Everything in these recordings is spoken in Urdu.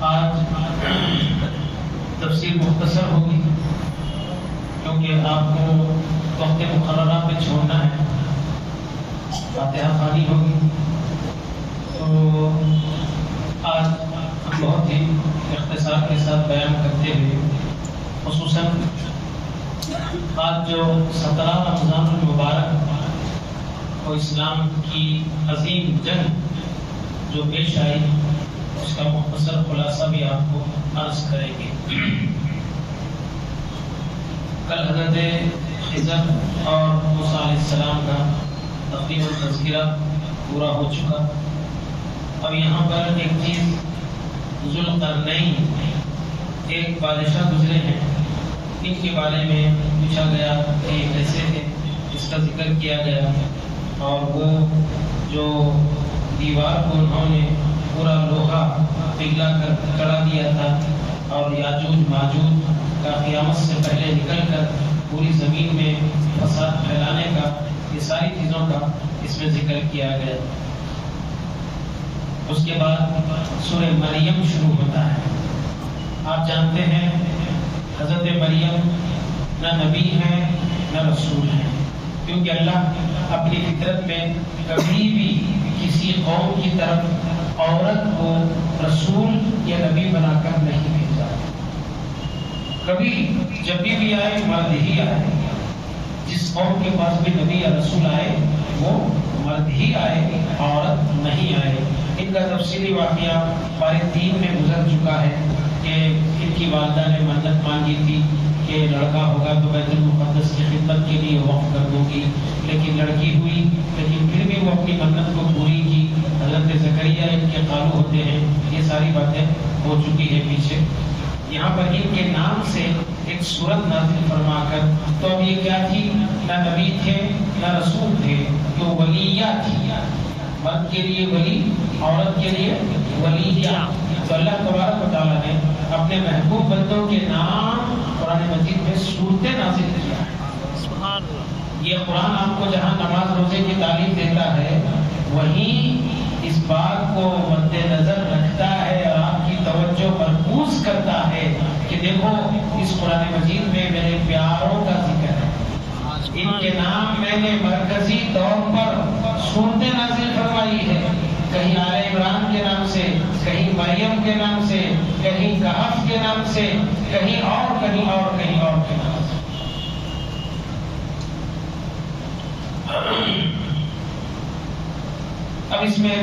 آج تفسیر مختصر ہوگی کیونکہ آپ کو وقت مقررہ پہ چھوڑنا ہے، فاتحہ خوانی ہوگی۔ تو آج ہم بہت ہی اختصار کے ساتھ بیان کرتے ہوئے، خصوصاً آج جو 17 رمضان المبارک کو اسلام کی عظیم جنگ جو پیش آئی، اس کا مختصر خلاصہ بھی آپ کو عرض کریں گے۔ کل حضرت خضر اور موسیٰ علیہ السلام کا تقریباً تذکرہ پورا ہو چکا۔ اب یہاں پر ایک چیز، ذوالقرنین ایک بادشاہ گزرے ہیں، ان کے بارے میں پوچھا گیا کہ کیسے تھے، اس کا ذکر کیا گیا، اور وہ جو دیوار کو انہوں نے پورا لوہا پگھلا کر چڑھا دیا تھا، اور یاجوج ماجوج کا قیامت سے پہلے نکل کر پوری زمین میں فساد پھیلانے کا، یہ ساری چیزوں کا اس میں ذکر کیا گیا۔ اس کے بعد سورہ مریم شروع ہوتا ہے۔ آپ جانتے ہیں حضرت مریم نہ نبی ہے نہ رسول ہے، کیونکہ اللہ اپنی فطرت میں کبھی بھی کسی قوم کی طرف عورت کو رسول یا نبی بنا کر نہیں بھیجا۔ کبھی جب بھی آئے مرد ہی آئے، جس قوم کے پاس بھی نبی یا رسول آئے وہ مرد ہی آئے، عورت نہیں آئے۔ ان کا تفصیلی واقعہ ہمارے دین میں گزر چکا ہے کہ ان کی والدہ نے منت مانگی تھی کہ لڑکا ہوگا تو بیت المقدس کی خدمت کے لیے وقف کر دوں گی، لیکن لڑکی ہوئی، لیکن پھر بھی وہ اپنی منت کو پوری کی۔ حضرت زکریا ان کے قالو ہوتے ہیں، یہ ساری باتیں ہو چکی ہیں پیچھے۔ یہاں پر ان کے نام سے ایک سورت نازل فرما کر، تو اب یہ کیا تھی، نہ نبی تھے نہ رسول تھے، تو ولیہ تھی، مرد کے لیے ولی، عورت کے لیے ولیہ۔ تو اللہ تبارک و تعالیٰ نے اپنے محبوب بندوں کے نام قرآن مجید میں سورتیں نازل کیا ہے۔ یہ قرآن آپ کو جہاں نماز روزے کی تعلیم دیتا ہے، وہیں اس بات کو مد نظر رکھتا ہے اور آپ کی توجہ مرکوز کرتا ہے کہ دیکھو اس قرآن مجید میں میرے پیاروں کا ذکر ہے، ان کے نام میں نے مرکزی طور پر سورتیں نازل فرمائی ہے، کہیں آل عمران کے نام سے، کہیں مریم کے نام سے، کہیں کہف کے نام سے، کہیں اور کہیں اور کہیں اور کے نام سے۔ اب اس میں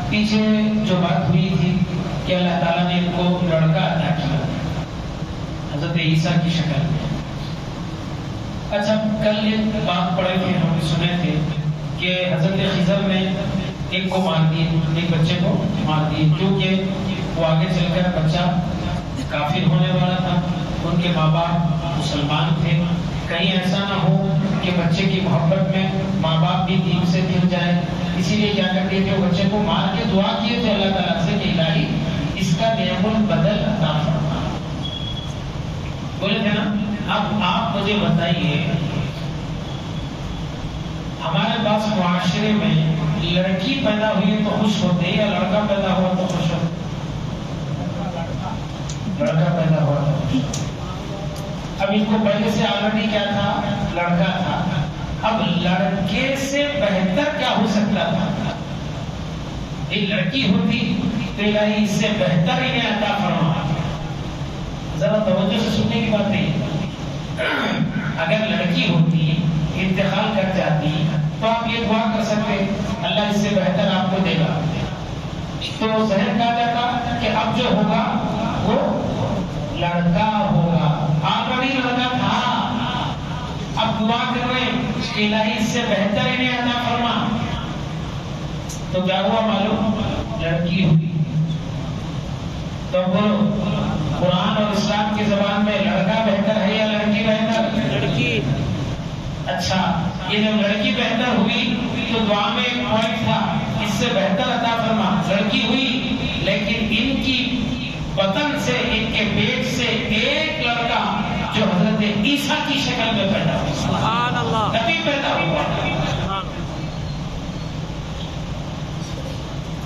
پیچھے جو بات ہوئی تھی کہ اللہ تعالیٰ نے ان کو لڑکا عطا کیا حضرت عیسیٰ کی شکل میں۔ اچھا، کل ایک بات پڑھے تھے، ہم نے سنے تھے کہ حضرت خضر نے ایک کو مار دی، ایک بچے کو مار دی، کیونکہ وہ آگے چل کر بچہ کافر ہونے والا تھا، ان کے ماں باپ مسلمان تھے، کہیں ایسا نہ ہو کہ بچے کی محبت میں ماں باپ بھی دین سے گر جائے، اسی لیے کیا کرتے تھے، وہ بچے کو مار کے دعا کیے تھے اللہ تعالیٰ سے کہ الہی اس کا نعم البدل عطا فرما۔ بولے تھے نا۔ اب آپ مجھے بتائیے، ہمارے پاس معاشرے میں لڑکی پیدا ہوئی تو خوش ہوتے ہیں یا لڑکا پیدا ہوا تو خوش ہوتے؟ لڑکا پیدا ہوا تو خوش ہوتے۔ اب ان کو پہلے سے آلریڈی کیا تھا، لڑکا تھا، اب لڑکے سے بہتر کیا ہو سکتا تھا؟ ایک لڑکی ہوتی تو الہی اس سے بہتر انہیں عطا فرما۔ ذرا توجہ سے سننے کی بات نہیں، اگر لڑکی ہوتی انتقال کر جاتی تو آپ یہ دعا کر سکتے اللہ اس سے بہتر آپ کو دے گا، تو ذہن کہا جاتا کہ اب جو ہوگا وہ لڑکا ہوگا، آلریڈی لڑکا تھا، اب دعا کر رہے کہ الہی اس سے بہتر انہیں عطا فرما۔ تو کیا ہوا معلوم، لڑکی ہوئی۔ تو بولو قرآن اور اسلام کی زبان میں لڑکا بہتر ہے یا لڑکی بہتر؟ لڑکی۔ اچھا، یہ جب لڑکی بہتر ہوئی تو دعا میں ایک پوائنٹ تھا، اس سے بہتر عطا فرما۔ لڑکی ہوئی لیکن ان کی بطن سے، ان کے پیٹ سے ایک لڑکا جو حضرت عیسیٰ کی شکل میں پیدا ہوا، سبحان اللہ، نبی پیدا ہوا۔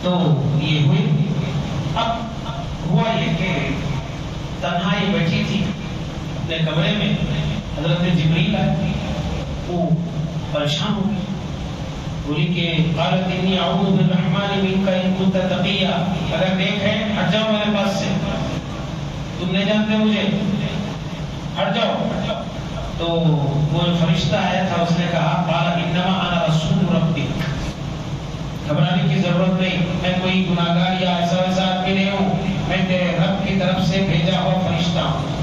تو یہ ہوئی۔ اب ہوا یہ کہ تنہائی بیٹھی تھی اپنے کمرے میں، حضرت جبریل آئے، وہ پریشان ہو گئی، بولی کہ قالت انی اعوذ بالرحمن منک ان کنت تقیا، اگر نیک ہے ہٹ جاؤ میرے پاس سے، تم نہیں جانتے مجھے، ہٹ جاؤ۔ تو وہ فرشتہ آیا تھا، اس نے کہا قال انما انا رسول ربک، گھبرانے کی ضرورت نہیں، میں کوئی گناہگار یا ایسا ویسا آدمی نہیں ہوں، میں تیرے رب کی طرف سے بھیجا ہوا فرشتہ ہوں۔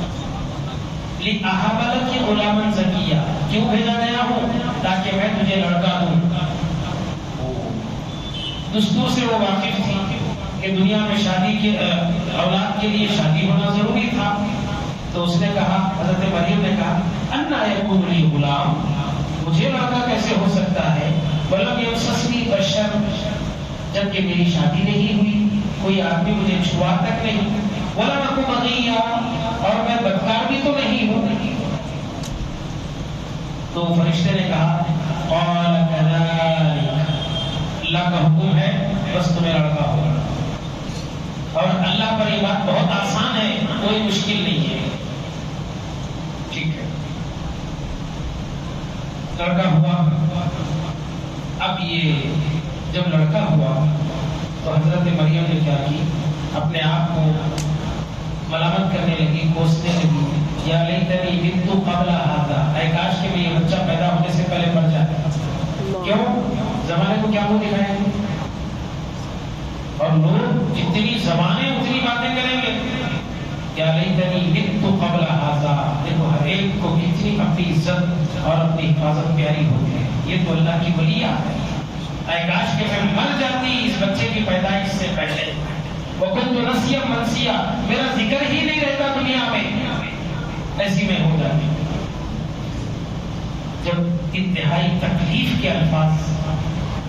لِأَهَبَ لَكِ غُلَامًا زَكِيًّا، کیوں بھیجا گیا ہوں؟ تاکہ میں تجھے لڑکا دوں۔ دستور سے وہ واقف تھی کہ دنیا میں شادی کے اولاد کے لیے شادی ہونا ضروری تھا، تو اس نے کہا، حضرت مریم نے کہا اَنَّا يَكُونُ لِي غُلَامٌ، مجھے لڑکا کیسے ہو سکتا ہے؟ وَلَمْ يَمْسَسْنِي بَشَرٌ، جبکہ میری شادی نہیں ہوئی، کوئی آدمی مجھے چھوا تک نہیں، وَلَمْ أَكُ بَغِيًّا، اور میں بدکار بھی تو نہیں ہوں۔ تو فرشتے نے کہا قَالَ كَذَلِكَ، اللہ کا حکم ہے بس تمہیں لڑکا ہوگا، اور اللہ پر یہ بات بہت آسان ہے، کوئی مشکل نہیں ہے، ٹھیک ہے۔ لڑکا ہوا۔ اب یہ جب لڑکا ہوا تو حضرت مریم نے کیا کی، اپنے آپ کو ملامت کرنے لگی، کوسنے لگی، یا لیتنی مت قبل ھذا، اے کاش کہ میں یہ بچہ پیدا ہونے سے پہلے مر جاتا۔ کیوں؟ زمانے کو کیا منہ دکھائیں گے، اور لوگ جتنی زبانیں اتنی باتیں کریں گے۔ یا لیتنی مت قبل ھذا، دیکھو ہر ایک کو کتنی اپنی عزت اور اپنی حفاظت پیاری ہوتی ہے، یہ تو اللہ کی ولیات ہے۔ اے کاش کہ میں مر جاتی اس بچے کی پیدائش سے پہلے، وَكُنْتُ نَسْيًا مَنْسِيًّا، میرا ذکر ہی نہیں رہتا دنیا میں، ایسی میں ہو جاتی۔ جب انتہائی تکلیف کے الفاظ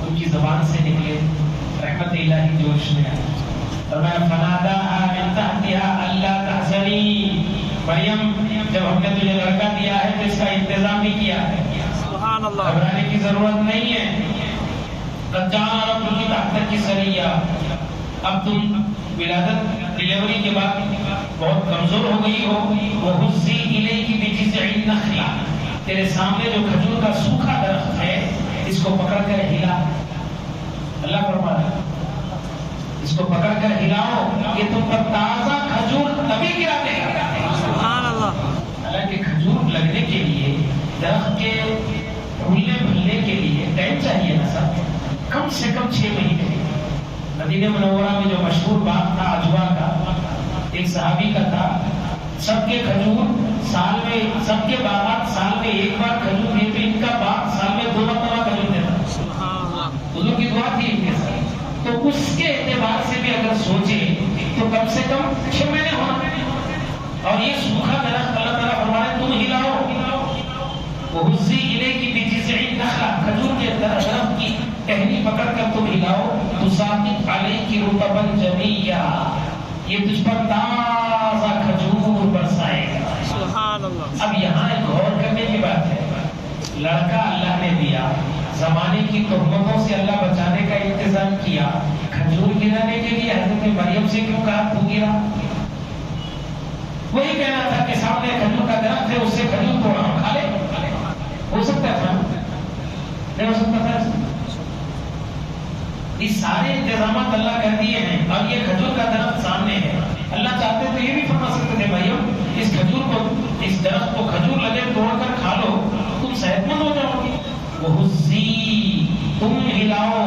ان کی زبان سے نکلے، رحمت الہی جوش میں آئی، فرمایا فَنَادَاهَا مِن تَحْتِهَا أَلَّا تَحْزَنِي، مریم جب ہم نے تجھے لڑکا دیا ہے تو اس کا انتظام بھی کیا ہے، سبحان اللہ، گھبرانے کی ضرورت نہیں ہے۔ قَدْ جَعَلَ رَبُّكِ تَحْتَكِ سَرِيًّا، اب تم ولادت ڈیلیوری کے بعد بہت کمزور ہو گئی ہو، وَهُزِّي إِلَيْكِ بِجِذْعِ النَّخْلَةِ، تیرے سامنے جو کھجور کا سوکھا درخت ہے اس کو پکڑ کر ہلا، اللہ فرما رہا ہے اس کو پکڑ کر ہلاؤ، یہ تم پر تازہ کھجور تبھی گرا دے گا، سبحان اللہ۔ حالانکہ کھجور لگنے کے لیے، درخت کے پھولنے پھلنے کے لیے ٹائم چاہیے نا سب، کم سے کم 6 مہینے۔ مدینہ منورہ میں جو مشہور باغ تھا عجوا کا، ایک صحابی کا تھا، سب کے کھجور سال میں، سب کے باغات سال میں ایک بار کھجور دیتے، ان کا باغ سال میں 2 مرتبہ کھجور دیتا، حضور کی دعا تھی ان کے ساتھ۔ تو اس کے اعتبار سے بھی اگر سوچیں تو کم سے کم 6 مہینے ہونا، اور یہ سوکھا درخت اللہ تعالیٰ فرمایا تم ہلاؤ، وَهُزِّي إِلَيْكِ بِجِذْعِ النَّخْلَةِ، کھجور کے درخت کی ٹہنی پکڑ کر تم ہلاؤ، تُسَاقِطْ عَلَيْكِ رُطَبًا جَنِيًّا، یہ تجھ پر تازہ کھجور برسائے گا، سبحان اللہ۔ اب یہاں ایک غور کرنے کی بات ہے، لڑکا اللہ نے دیا، زمانے کی تہمتوں سے اللہ بچانے کا انتظام کیا، کھجور گرانے کے لیے حضرت مریم سے کیوں کہا تو گرا؟ وہی کہنا تھا کہ سامنے کھجور کا درخت ہے، اس سے کھجور توڑا ہم کھا لیں، ہو سکتا تھا نہیں ہو سکتا تھا؟ یہ سارے انتظامات اللہ کر دیے ہیں، اور یہ کھجور کا درخت سامنے ہے، اللہ چاہتے تو یہ بھی فرما سکتے تھے مریم اس کھجور کو، اس درخت کو کھجور لگے توڑ کر کھا لو تم صحت مند ہو جاؤ گی، وَهُزِّي، تم ہلاؤ۔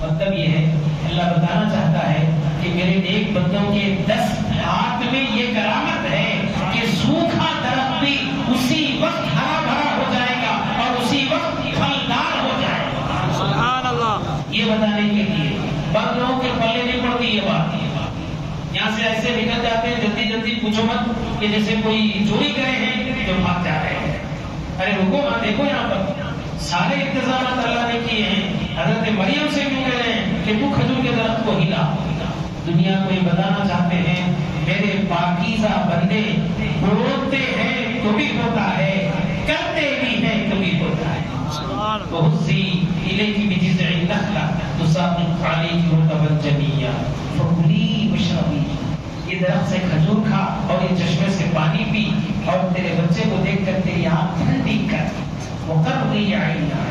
مطلب یہ ہے اللہ بتانا چاہتا ہے کہ میرے نیک بندوں کے 10 ہاتھ میں یہ کرامت ہے کہ سوکھا درخت بھی اسی وقت ہرا بھرا ہو جائے گا اور اسی وقت پھلدار ہو جائے گا، سبحان اللہ۔ یہ بتانے کے لیے بعض لوگوں کے پلے نہیں پڑتی یہ بات، یہاں سے ایسے نکل جاتے ہیں جلدی جلدی، پوچھو مت کہ جیسے کوئی چوری کرے ہیں جو بھاگ جا رہے ہیں، ارے رکو مت، دیکھو یہاں پر سارے انتظامات اللہ نے کیے ہیں۔ حضرت مریم سے کیوں کہہ رہے ہیں کہ تو کھجور کے درخت کو ہلا؟ دنیا کو یہ بتانا چاہتے ہیں میرے پاکیزہ بندے بولتے ہیں تو بھی ہوتا ہے، کرتے بھی ہیں تو بھی ہوتا ہے۔ وَهُزِّي إِلَيْكِ بِجِذْعِ النَّخْلَةِ تُسَاقِطْ عَلَيْكِ رُطَبًا جَنِيًّا فَكُلِي وَاشْرَبِي فوری چشمے سے پانی پی اور تیرے بچے کو دیکھ کر تیری آنکھ ٹھنڈی کر وقرری عینا.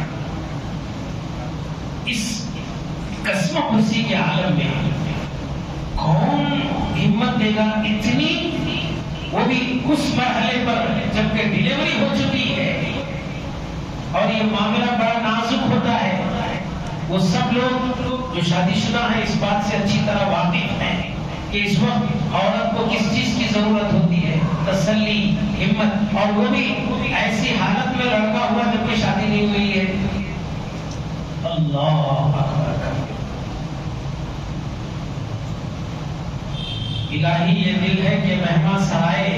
اس قسم کرسی کے عالم میں کون ہمت دے گا اتنی، وہ بھی اس مرحلے پر جبکہ ڈیلیوری ہو چکی ہے اور یہ معاملہ بڑا نازک ہوتا ہے. وہ سب لوگ جو شادی شدہ ہیں اس بات سے اچھی طرح واقف ہیں کہ اس وقت عورت کو کس چیز کی ضرورت ہوتی ہے، تسلی، ہمت، اور وہ بھی ایسی حالت میں لڑکا ہوا جب کہ شادی نہیں ہوئی ہے. اللہ اکبر. الہی یہ دل ہے کہ مہمان سرائے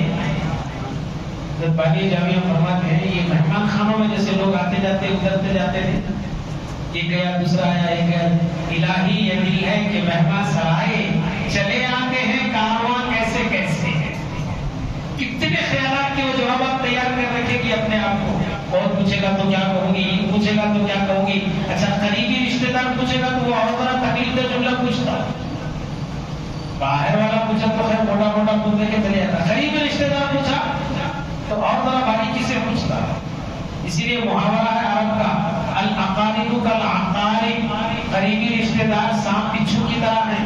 بانی جامعہ فرماتے ہیں یہ مہمان خانوں میں جیسے لوگ آتے جاتے اترتے جاتے تھے، ایک گیا دوسرا آیا ایک گیا. الہی یہ دل ہے کہ مہمان سرائے چلے آتے ہیں کارواں کیسے کیسے. کتنے خیالات کے وہ جوابات تیار کر رکھے گی اپنے آپ کو. اور پوچھے گا تو کیا کہوں گی، یہ پوچھے گا تو کیا کہوں گی. اچھا قریبی رشتے دار پوچھے گا تو وہ اور طرح تکلیف دہ جملہ پوچھتا، باہر والا پوچھا تو خیر موٹا موٹا پوچھنے کے چلے جاتا، قریبی رشتے دار پوچھا تو اور طرح باریکی سے پوچھتا. اسی لیے محاورہ ہے عرب کا الاقارب کالعقارب، قریبی رشتے دار سانپ بچھو کی طرح ہیں،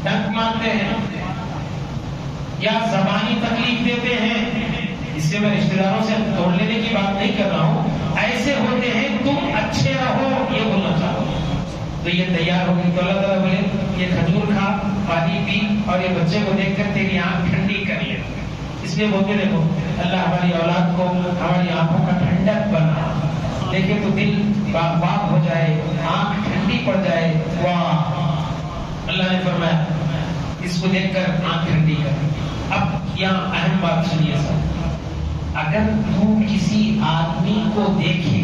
ڈنک مارتے ہیں یا زبانی تکلیف دیتے ہیں. اس سے میں رشتے داروں سے توڑ لینے کی بات نہیں کر رہا ہوں، ایسے ہوتے ہیں تم اچھے رہو یہ بولنا چاہو. تو یہ تیار ہوگی تو اللہ تعالیٰ بولے یہ کھجور کھا، پانی پی اور یہ بچے کو دیکھ کر تیری آنکھ ٹھنڈی کر لے. اس لیے بولتے دیکھو اللہ ہماری اولاد کو ہماری آنکھوں کا ٹھنڈک بنا، دیکھے تو دل باغ باغ ہو جائے، آنکھ ٹھنڈی پڑ جائے. واہ، اللہ نے فرمایا اس کو دیکھ کر آنکھ ٹھنڈی کر. اب یہاں اہم بات سنیے سر، اگر تو کسی آدمی کو دیکھے،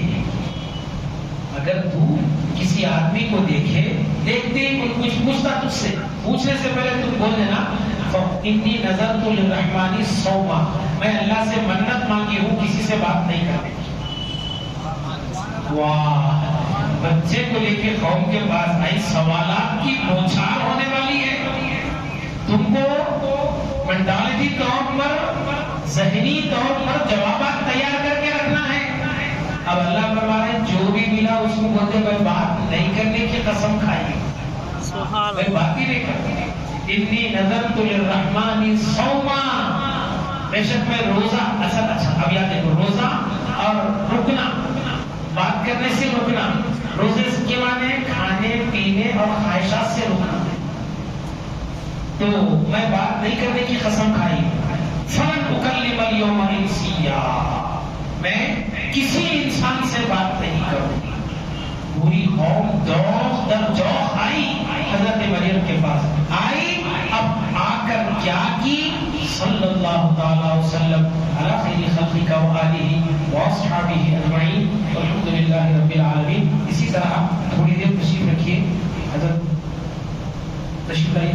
اگر تو کسی آدمی کو دیکھے، دیکھتے ہی کوئی کچھ پوچھتا تجھ سے، پوچھنے سے پہلے تم بول دینا انی نذرت للرحمن صوما، میں اللہ سے منت مانگی ہوں کسی سے بات نہیں کرنے کی. واہ، بچے کو لے کے قوم کے پاس آئی، سوالات کی بوچھار ہونے والی ہے. تم کو مینٹالٹی طور پر، ذہنی طور پر جوابات تیار کر کے رکھنا ہے. اب اللہ فرما رہے ہیں جو بھی ملا اس کو بولتے میں بات نہیں کرنے کی قسم کھائی، میں بات ہی نہیں کرتی. انی نذرت للرحمن صوما، بے شک میں روزہ. اچھا اب یاد دیکھو، روزہ اور رکنا، بات کرنے سے رکنا. روزے کے معنی کھانے پینے اور خواہشات سے رکنا. تو میں بات نہیں کرنے کی قسم کھائی. فلن اکلم اليوم انسیا، میں کسی انسان سے بات نہیں کروں گی. پوری قوم دوخ در جوخ آئی حضرت مریم کے پاس آئی. اب آ کر کیا کی؟ صلی اللہ تعالی وسلم علی خیر خلقہ و آلہ و اصحابہ اجمعین والحمدللہ رب العالمین. اسی طرح تھوڑی دیر تشریف رکھیے، حضرت تشریف لائیے.